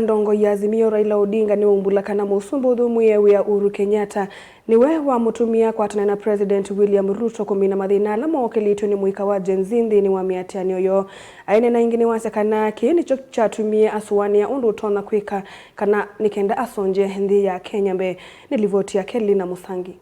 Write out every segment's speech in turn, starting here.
Ndongo ya Azimio Raila Odinga ni umbulakana musumbu dhumwe wa Uhuru Kenyatta niwe wa mutumia kwa tana na President William Ruto kumina mathina ala mawakilito ni muika wa Jenzindi ni wa miatiani oyo aine na ingine wasekana kini chatumie asuwani ya undu utona kwika kana nikenda asonje hindi ya Kenya mbe nilivoti ya Kelly na Musangi.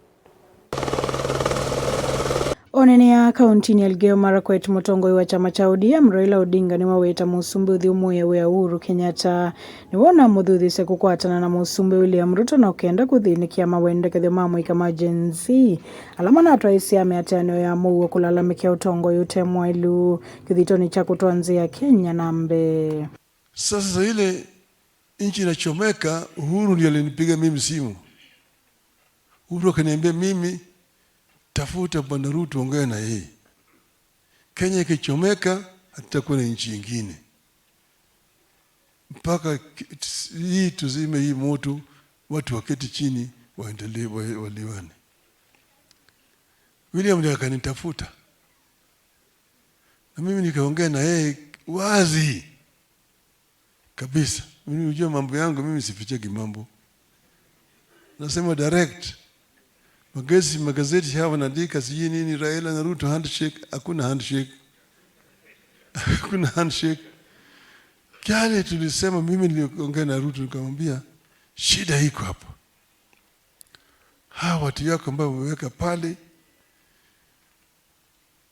Onene ya kaunti ni Elgeyo Marakwet mutongoi wa chama cha ODM Raila Odinga ni waweta musumbuthi umwe wa Uhuru Kenyatta ni wona muthuthise kukwatana na musumbu William Ruto na ukenda kuthinikia mawendekethio ma muika ma Gen Z alama na atwaisi ameatiano ya muo kulalamikia utongoi utemwa ilu kithitoni cha kutoanzia Kenya na mbe. Sasa ile nchi inachomeka, Uhuru ndiye alinipiga mimi simu. Uhuru akaniambia mimi tafuta Bwana Ruto ongea na yeye. Kenya ikichomeka hatutakuwa na nchi nyingine. Mpaka hii tuzime hii moto, watu waketi chini waendelee waliwane. William ndiye akanitafuta. Na mimi nikaongea na yeye wazi kabisa. Mimi unajua mambo yangu, mimi sificheki mambo. Nasema direct. Magazeti hawa wanaandika sijui nini Raila na Ruto handshake. Hakuna handshake. Hakuna handshake. Kile tulisema, mimi niliongea na Ruto nikamwambia shida iko hapa. Hawa watu yako ambao wameweka pale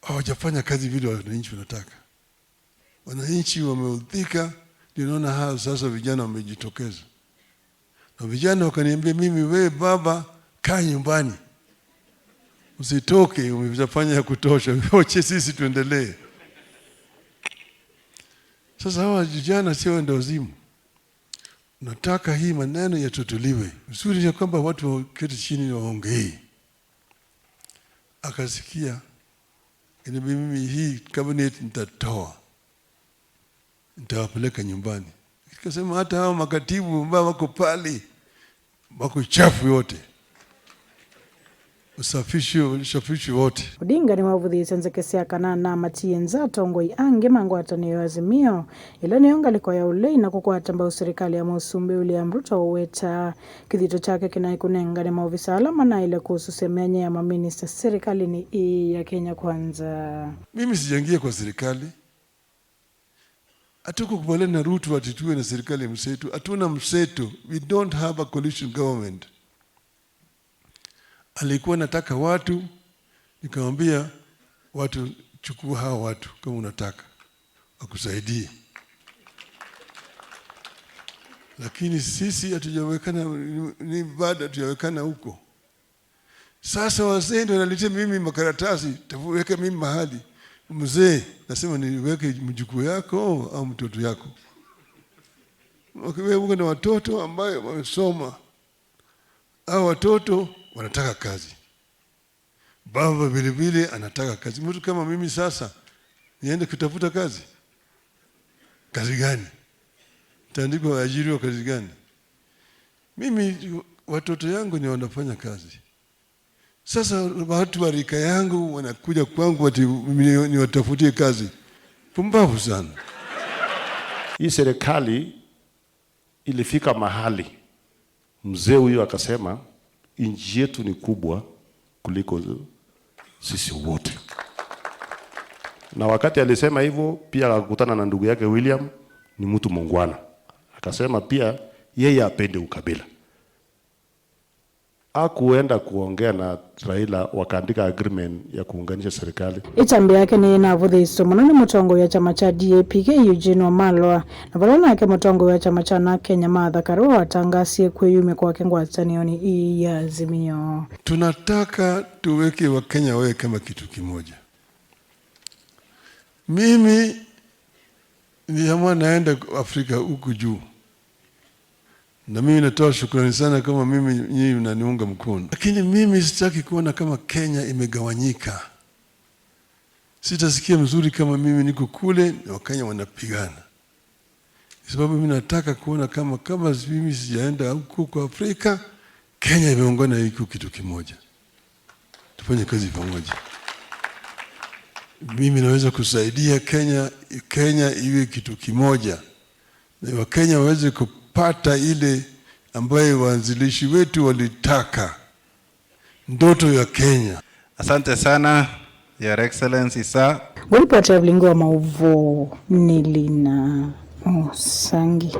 hawajafanya kazi vile wananchi wanataka. Wananchi wameudhika, ndio naona hao sasa vijana wamejitokeza. Na vijana wakaniambia mimi, wewe baba kaa nyumbani. Usitoke, umefanya ya kutosha. Wache sisi tuendelee. Sasa hawa vijana sio wenda wazimu. Nataka hii maneno yatutuliwe. Uzuri ya kwamba watu waketi chini waongee. Akasikia, mimi hii cabinet nitatoa. Nitawapeleka nyumbani. Nikasema hata hao makatibu ambao wako pale wako chafu yote. Usafishi wote. Odinga ni wavuthise nzekesea kana na matienza tongoi ange mangwatanio ya Azimio ila nionga liko ya ulei na kukwata mbao serikali ya musumbi William Ruto weta kithito chake kinaikunenga ni maofisa alama na ile kuhusu semenye ya maminista serikali ni hii ya Kenya Kwanza. Mimi sijaingia kwa serikali. Hatuko kubaliana na Ruto atituwe na serikali mseto. Hatuna mseto. We don't have a coalition government. Alikuwa nataka watu, nikamwambia watu chukua hawa watu kama unataka wakusaidie. Lakini sisi hatujawekana, ni bado hatujawekana huko. Sasa wazee ndio wanaletea mimi makaratasi, taweka mimi mahali. Mzee nasema niweke mjukuu yako au mtoto yako. Wewe uko na watoto ambao wamesoma. Hao watoto wanataka kazi. Baba vile vile anataka kazi. Mtu kama mimi sasa niende kutafuta kazi. Kazi gani? Nitaandikwa ajiriwa kazi gani? Mimi watoto yangu ni wanafanya kazi. Sasa watu wa rika yangu wanakuja kwangu ati ni watafutie kazi. Pumbavu sana. Hii serikali ilifika mahali mzee huyo akasema nchi yetu ni kubwa kuliko sisi wote. Na wakati alisema hivyo pia akakutana na ndugu yake William, ni mtu mungwana. Akasema pia yeye apende ukabila. Hakuenda kuongea na Raila wakaandika agreement ya kuunganisha serikali. Itambi yake ni inavuthise muno ni mutongo ya chama cha DAP Eugene Wamalwa na valana yake mutongo ya chama cha na Kenya Martha Karua watangasie kweyume kwa kengwatanio ni hii ya Azimio. Tunataka tuweke Wakenya wawe kama kitu kimoja. Mimi niliamua naenda Afrika huku juu. Na mimi natoa shukrani sana kama mimi nyinyi mnaniunga mkono. Lakini mimi sitaki kuona kama Kenya imegawanyika. Sitasikia mzuri kama mimi niko kule na Wakenya wanapigana. Kwa sababu mimi nataka kuona kama mimi sijaenda huko kwa Afrika, Kenya imeungana iko kitu kimoja. Tufanye kazi pamoja. Mimi naweza kusaidia Kenya iwe kitu kimoja. Na Wakenya waweze kupata ile ambayo waanzilishi wetu walitaka, ndoto ya Kenya. Asante sana, Your Excellency sir. Gulipata mlingo wa mauvo nilina Sangi.